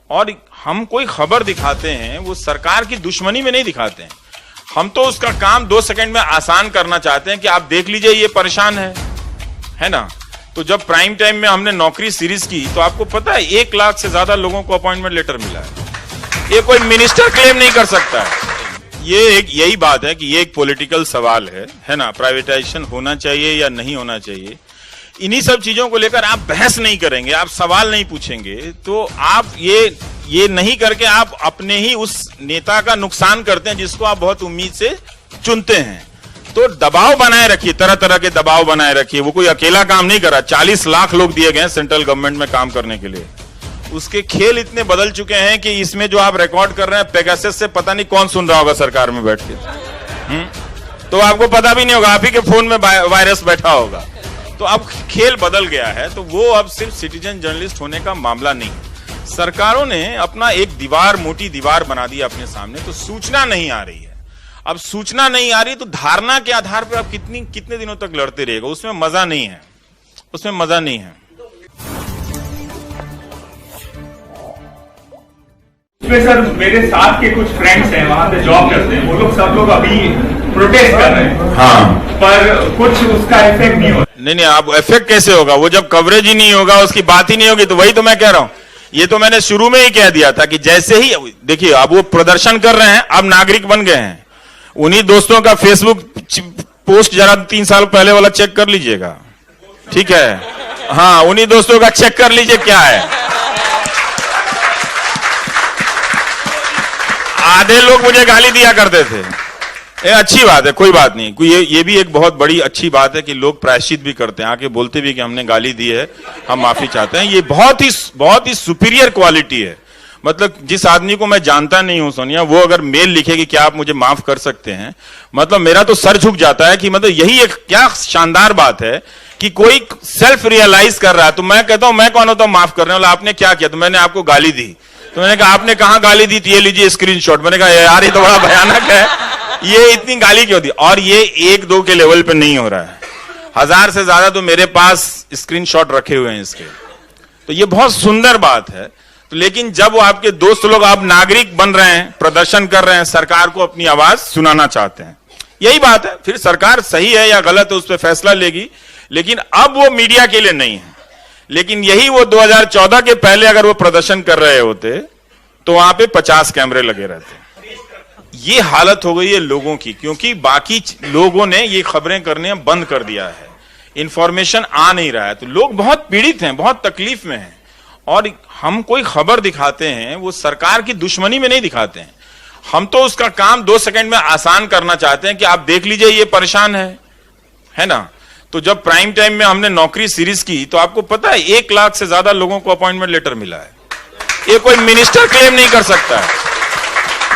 और हम कोई खबर दिखाते हैं वो सरकार की दुश्मनी में नहीं दिखाते हैं। हम तो उसका काम 2 सेकंड में आसान करना चाहते हैं कि आप देख लीजिए ये परेशान है ना। तो जब प्राइम टाइम में हमने नौकरी सीरीज की तो आपको पता है 1 लाख से ज्यादा लोगों को अपॉइंटमेंट लेटर मिला है। ये कोई मिनिस्टर क्लेम नहीं कर सकता है। यही बात है कि ये एक पॉलिटिकल सवाल है ना। प्राइवेटाइजेशन होना चाहिए या नहीं होना चाहिए, इन्हीं सब चीजों को लेकर आप बहस नहीं करेंगे, आप सवाल नहीं पूछेंगे, तो आप ये नहीं करके आप अपने ही उस नेता का नुकसान करते हैं जिसको आप बहुत उम्मीद से चुनते हैं। तो दबाव बनाए रखिए, तरह तरह के दबाव बनाए रखिए। वो कोई अकेला काम नहीं कर रहा, 40 लाख लोग दिए गए हैं सेंट्रल गवर्नमेंट में काम करने के लिए। उसके खेल इतने बदल चुके हैं कि इसमें जो आप रिकॉर्ड कर रहे हैं पेगासस से पता नहीं कौन सुन रहा होगा सरकार में बैठ के। तो आपको पता भी नहीं होगा, आप ही के फोन में वायरस बैठा होगा। तो अब खेल बदल गया है। तो वो अब सिर्फ सिटीजन जर्नलिस्ट होने का मामला नहीं। सरकारों ने अपना एक दीवार, मोटी दीवार बना दी अपने सामने। तो सूचना नहीं आ रही है। अब सूचना नहीं आ रही तो धारणा के आधार पर आप कितने दिनों तक लड़ते रहेगा, उसमें मजा नहीं है, उसमें मजा नहीं है। सर मेरे साथ के कुछ फ्रेंड्स हैं, वहां पे जॉब करते हैं, वो लोग सब लोग अभी प्रोटेस्ट कर रहे हैं। हाँ, पर कुछ उसका इफेक्ट नहीं होता। नहीं, आप इफेक्ट कैसे होगा? वो जब कवरेज ही नहीं होगा, उसकी बात ही नहीं होगी। तो वही तो मैं कह रहा हूं, ये तो मैंने शुरू में ही कह दिया था कि जैसे ही देखिए अब वो प्रदर्शन कर रहे हैं, अब नागरिक बन गए हैं। उन्हीं दोस्तों का फेसबुक पोस्ट जरा 3 साल पहले वाला चेक कर लीजिएगा, ठीक है? हाँ, उन्हीं दोस्तों का चेक कर लीजिए क्या है। आधे लोग मुझे गाली दिया करते थे। ये अच्छी बात है, कोई बात नहीं। ये भी एक बहुत बड़ी अच्छी बात है कि लोग प्रायश्चित भी करते हैं, आके बोलते भी कि हमने गाली दी है, हम माफी चाहते हैं। ये बहुत ही सुपीरियर क्वालिटी है। मतलब जिस आदमी को मैं जानता नहीं हूं सोनिया, वो अगर मेल लिखे कि क्या आप मुझे माफ कर सकते हैं, मतलब मेरा तो सर झुक जाता है कि मतलब यही एक क्या शानदार बात है कि कोई सेल्फ रियलाइज कर रहा है। तो मैं कहता हूं मैं कौन होता हूं माफ करने वाला? आपने क्या किया? तो मैंने आपको गाली दी। तो मैंने कहा आपने कहां गाली दी थी? ये लीजिए स्क्रीनशॉट। मैंने कहा यार ये तो बड़ा भयानक है, ये इतनी गाली क्यों दी? और ये 1-2 के लेवल पे नहीं हो रहा है, 1000 से ज्यादा तो मेरे पास स्क्रीनशॉट रखे हुए हैं इसके। तो ये बहुत सुंदर बात है। तो लेकिन जब वो आपके दोस्त लोग, आप नागरिक बन रहे हैं, प्रदर्शन कर रहे हैं, सरकार को अपनी आवाज सुनाना चाहते हैं, यही बात है। फिर सरकार सही है या गलत है उस पर फैसला लेगी, लेकिन अब वो मीडिया के लिए नहीं है। लेकिन यही वो 2014 के पहले अगर वो प्रदर्शन कर रहे होते तो वहां पे 50 कैमरे लगे रहते। ये हालत हो गई है लोगों की, क्योंकि बाकी लोगों ने ये खबरें करने बंद कर दिया है, इंफॉर्मेशन आ नहीं रहा है। तो लोग बहुत पीड़ित हैं, बहुत तकलीफ में हैं। और हम कोई खबर दिखाते हैं वो सरकार की दुश्मनी में नहीं दिखाते हैं। हम तो उसका काम 2 सेकंड में आसान करना चाहते हैं कि आप देख लीजिए ये परेशान है ना। तो जब प्राइम टाइम में हमने नौकरी सीरीज की तो आपको पता है 1 लाख से ज्यादा लोगों को अपॉइंटमेंट लेटर मिला है। ये कोई मिनिस्टर क्लेम नहीं कर सकता है।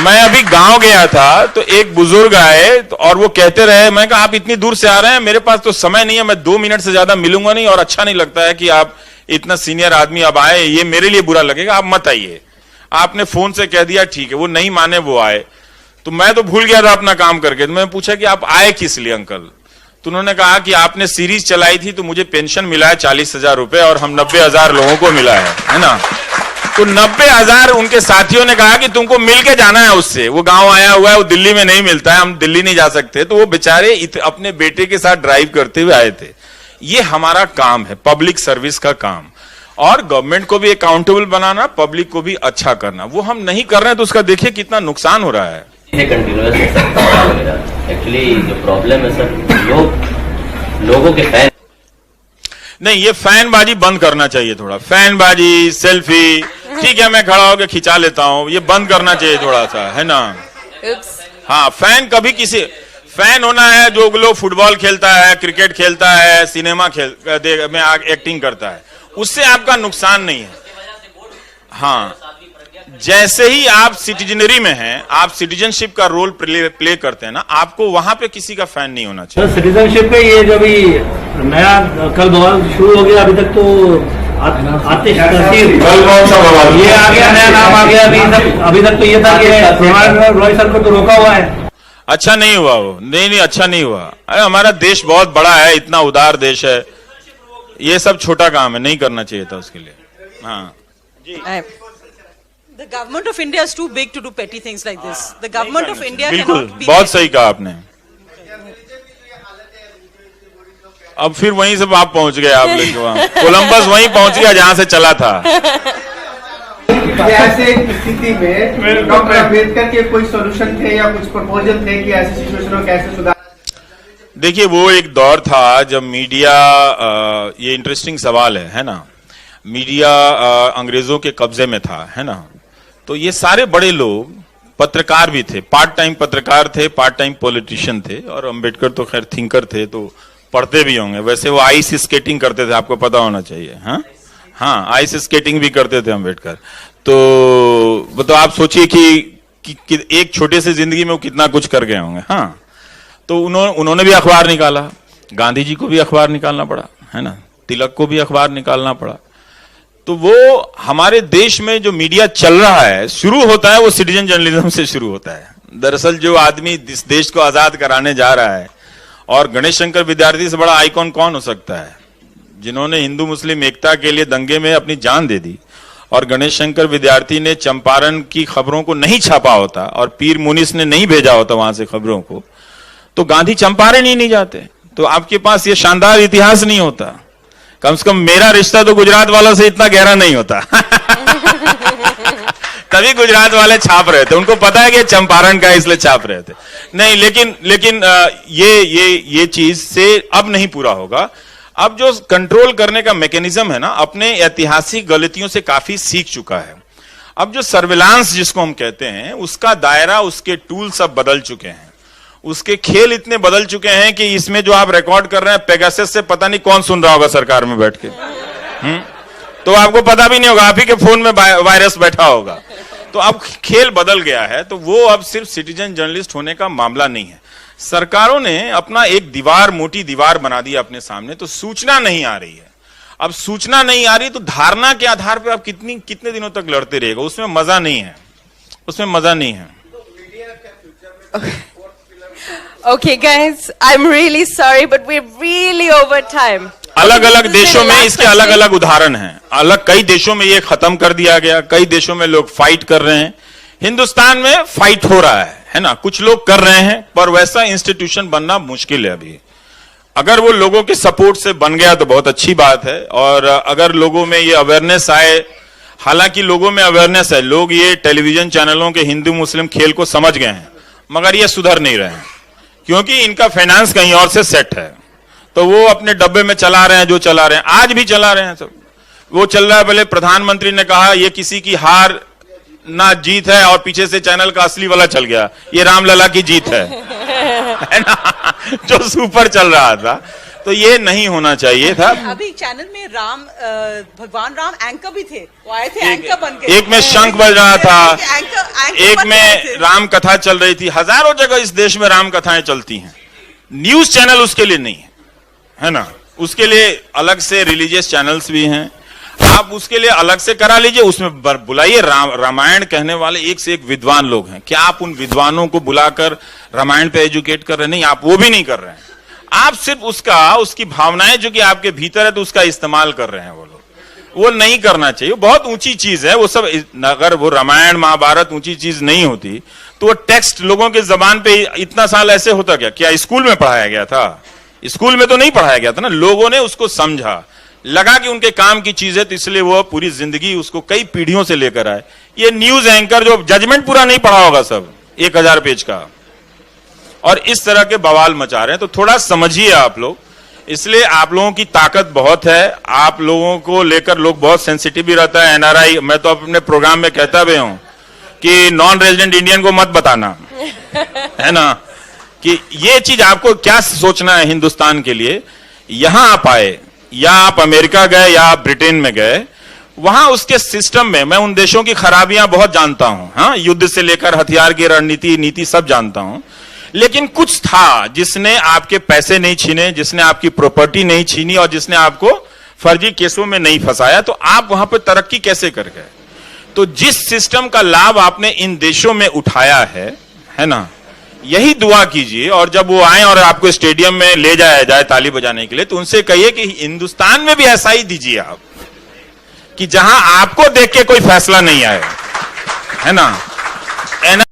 मैं अभी गांव गया था तो एक बुजुर्ग आए और वो कहते रहे, मैं कहा आप इतनी दूर से आ रहे हैं, मेरे पास तो समय नहीं है, मैं 2 मिनट से ज्यादा मिलूंगा नहीं, और अच्छा नहीं लगता है कि आप इतना सीनियर आदमी अब आए, ये मेरे लिए बुरा लगेगा, आप मत आइए। आपने फोन से कह दिया ठीक है, वो नहीं माने, वो आए। तो मैं तो भूल गया था अपना काम करके। तो मैं पूछा कि आप आए किस लिए अंकल? तो उन्होंने कहा कि आपने सीरीज चलाई थी तो मुझे पेंशन मिला है 40,000 रुपए, और हम 90,000 लोगों को मिला है ना। तो 90,000 उनके साथियों ने कहा कि तुमको मिल के जाना है उससे, वो गांव आया हुआ है, वो दिल्ली में नहीं मिलता है, हम दिल्ली नहीं जा सकते। तो वो बेचारे अपने बेटे के साथ ड्राइव करते हुए आए थे। ये हमारा काम है, पब्लिक सर्विस का काम, और गवर्नमेंट को भी अकाउंटेबल बनाना, पब्लिक को भी अच्छा करना। वो हम नहीं कर रहे हैं तो उसका देखिए कितना नुकसान हो रहा है। एक्चुअली जो प्रॉब्लम है सर, लोगों के फैन नहीं, ये फैनबाजी बंद करना चाहिए थोड़ा। फैनबाजी, सेल्फी, ठीक है मैं खड़ा होकर खिंचा लेता हूं, ये बंद करना चाहिए थोड़ा सा, है ना। हाँ, फैन कभी किसी फैन होना है जो लोग फुटबॉल खेलता है, क्रिकेट खेलता है, सिनेमा में एक्टिंग करता है, उससे आपका नुकसान नहीं है। हाँ, जैसे ही आप सिटीजनरी में हैं, आप सिटीजनशिप का रोल प्ले करते हैं ना, आपको वहां पे किसी का फैन नहीं होना चाहिए। सिटीजनशिप पे ये जो भी नया कल बवाल शुरू हो गया, अभी तक तो आतिश नसीर ये आ गया, नया नाम आ गया। अभी तक तो ये था कि रॉय सर को तो रोका हुआ है। अच्छा नहीं हुआ वो, नहीं अच्छा नहीं हुआ। अरे हमारा देश बहुत बड़ा है, इतना उदार देश है, ये सब छोटा काम है, नहीं करना चाहिए था उसके लिए। हाँ जी, The government of India is too big to do petty things like this. The government of India बिल्कुल, cannot be. बहुत सही कहा आपने। अब फिर वहीं से आप पहुंच गए, आप लोग वहां कोलंबस वहीं पहुंच गया जहां से चला था। ऐसे स्थिति में डॉक्टर अम्बेडकर के कोई सॉल्यूशन थे या कुछ प्रपोजल थे कि ऐसी सिचुएशन को कैसे सुधार? देखिए, वो एक दौर था जब मीडिया, ये इंटरेस्टिंग सवाल है ना, मीडिया अंग्रेजों के कब्जे में था, है ना। तो ये सारे बड़े लोग पत्रकार भी थे, पार्ट टाइम पत्रकार थे, पार्ट टाइम पॉलिटिशियन थे, और अम्बेडकर तो खैर थिंकर थे, तो पढ़ते भी होंगे। वैसे वो आइस स्केटिंग करते थे, आपको पता होना चाहिए। हाँ, आइस स्केटिंग भी करते थे अम्बेडकर। तो आप सोचिए कि एक छोटे से जिंदगी में वो कितना कुछ कर गए होंगे। हाँ, तो उन्होंने भी अखबार निकाला, गांधी जी को भी अखबार निकालना पड़ा, है ना, तिलक को भी अखबार निकालना पड़ा। तो वो हमारे देश में जो मीडिया चल रहा है, शुरू होता है वो सिटीजन जर्नलिज्म से शुरू होता है। दरअसल जो आदमी इस देश को आजाद कराने जा रहा है, और गणेश शंकर विद्यार्थी से बड़ा आइकॉन कौन हो सकता है, जिन्होंने हिंदू मुस्लिम एकता के लिए दंगे में अपनी जान दे दी। और गणेश शंकर विद्यार्थी ने चंपारण की खबरों को नहीं छापा होता, और पीर मुनिस ने नहीं भेजा होता वहां से खबरों को, तो गांधी चंपारण ही नहीं जाते, तो आपके पास ये शानदार इतिहास नहीं होता। कम से कम मेरा रिश्ता तो गुजरात वालों से इतना गहरा नहीं होता। तभी गुजरात वाले छाप रहे थे, उनको पता है कि चंपारण का, इसलिए छाप रहे थे। नहीं, लेकिन ये चीज से अब नहीं पूरा होगा। अब जो कंट्रोल करने का मैकेनिज्म है ना, अपने ऐतिहासिक गलतियों से काफी सीख चुका है। अब जो सर्विलांस जिसको हम कहते हैं, उसका दायरा, उसके टूल सब बदल चुके हैं, उसके खेल इतने बदल चुके हैं कि इसमें जो आप रिकॉर्ड कर रहे हैं, पेगासस से पता नहीं कौन सुन रहा होगा सरकार में बैठ के। तो आपको पता भी नहीं होगा, आप ही के फोन में वायरस बैठा होगा। तो अब खेल बदल गया है। तो वो अब सिर्फ सिटीजन जर्नलिस्ट होने का मामला नहीं है। सरकारों ने अपना एक दीवार, मोटी दीवार बना दी अपने सामने, तो सूचना नहीं आ रही है। अब सूचना नहीं आ रही तो धारणा के आधार पर आप कितने दिनों तक लड़ते रहेगा, उसमें मजा नहीं है, उसमें मजा नहीं है। Okay, guys, I'm really sorry, but we're really over time. अलग अलग देशों में इसके अलग अलग उदाहरण हैं। कई देशों में ये खत्म कर दिया गया, कई देशों में लोग फाइट कर रहे हैं। हिंदुस्तान में फाइट हो रहा है ना, कुछ लोग कर रहे हैं, पर वैसा इंस्टीट्यूशन बनना मुश्किल है अभी। अगर वो लोगों के सपोर्ट से बन गया तो बहुत अच्छी बात है। और अगर लोगों में ये अवेयरनेस आए, हालांकि लोगों में अवेयरनेस है, लोग ये टेलीविजन चैनलों के हिंदू मुस्लिम खेल को समझ गए हैं, मगर ये सुधर नहीं रहे हैं, क्योंकि इनका फाइनेंस कहीं और से सेट है। तो वो अपने डब्बे में चला रहे हैं, जो चला रहे हैं, आज भी चला रहे हैं सब। वो चल रहा है, भले प्रधानमंत्री ने कहा ये किसी की हार ना जीत है, और पीछे से चैनल का असली वाला चल गया, ये रामलला की जीत है ना, जो सुपर चल रहा था। तो ये नहीं होना चाहिए था। अभी चैनल में भगवान राम एंकर भी थे, वो आए थे एंकर बन के। एक में शंख बज रहा था, एक में राम कथा चल रही थी। हजारों जगह इस देश में राम कथाएं चलती हैं। न्यूज चैनल उसके लिए नहीं है ना, उसके लिए अलग से रिलीजियस चैनल्स भी हैं। आप उसके लिए अलग से करा लीजिए, उसमें बुलाइए रामायण कहने वाले एक से एक विद्वान लोग हैं। क्या आप उन विद्वानों को बुलाकर रामायण पे एजुकेट कर रहे हैं? नहीं, आप वो भी नहीं कर रहे हैं। आप सिर्फ उसकी भावनाएं जो कि आपके भीतर है, तो उसका इस्तेमाल कर रहे हैं वो लोग। वो नहीं करना चाहिए, बहुत ऊंची चीज है वो सब। अगर वो रामायण महाभारत ऊंची चीज नहीं होती तो वो टेक्स्ट लोगों के जबान पे इतना साल ऐसे होता क्या स्कूल में पढ़ाया गया था? स्कूल में तो नहीं पढ़ाया गया था ना। लोगों ने उसको समझा, लगा कि उनके काम की चीज है, तो इसलिए वो पूरी जिंदगी उसको कई पीढ़ियों से लेकर आए। ये न्यूज एंकर जो जजमेंट पूरा नहीं पढ़ा होगा सब 1000 पेज का, और इस तरह के बवाल मचा रहे हैं। तो थोड़ा समझिए आप लोग। इसलिए आप लोगों की ताकत बहुत है, आप लोगों को लेकर लोग बहुत सेंसिटिव भी रहता है। एनआरआई, मैं तो अपने प्रोग्राम में कहता भी हूं कि नॉन रेजिडेंट इंडियन को मत बताना, है ना, कि ये चीज आपको क्या सोचना है हिंदुस्तान के लिए। यहां आप आए, या आप अमेरिका गए, या आप ब्रिटेन में गए, वहां उसके सिस्टम में मैं उन देशों की खराबियां बहुत जानता हूं। हाँ, युद्ध से लेकर हथियार की रणनीति, नीति सब जानता हूं। लेकिन कुछ था जिसने आपके पैसे नहीं छीने, जिसने आपकी प्रॉपर्टी नहीं छीनी, और जिसने आपको फर्जी केसों में नहीं फंसाया। तो आप वहां पर तरक्की कैसे कर गए? तो जिस सिस्टम का लाभ आपने इन देशों में उठाया है ना, यही दुआ कीजिए। और जब वो आए और आपको स्टेडियम में ले जाया जाए ताली बजाने के लिए, तो उनसे कहिए कि हिंदुस्तान में भी ऐसा ही दीजिए आप, कि जहां आपको देख के कोई फैसला नहीं आए। है ना।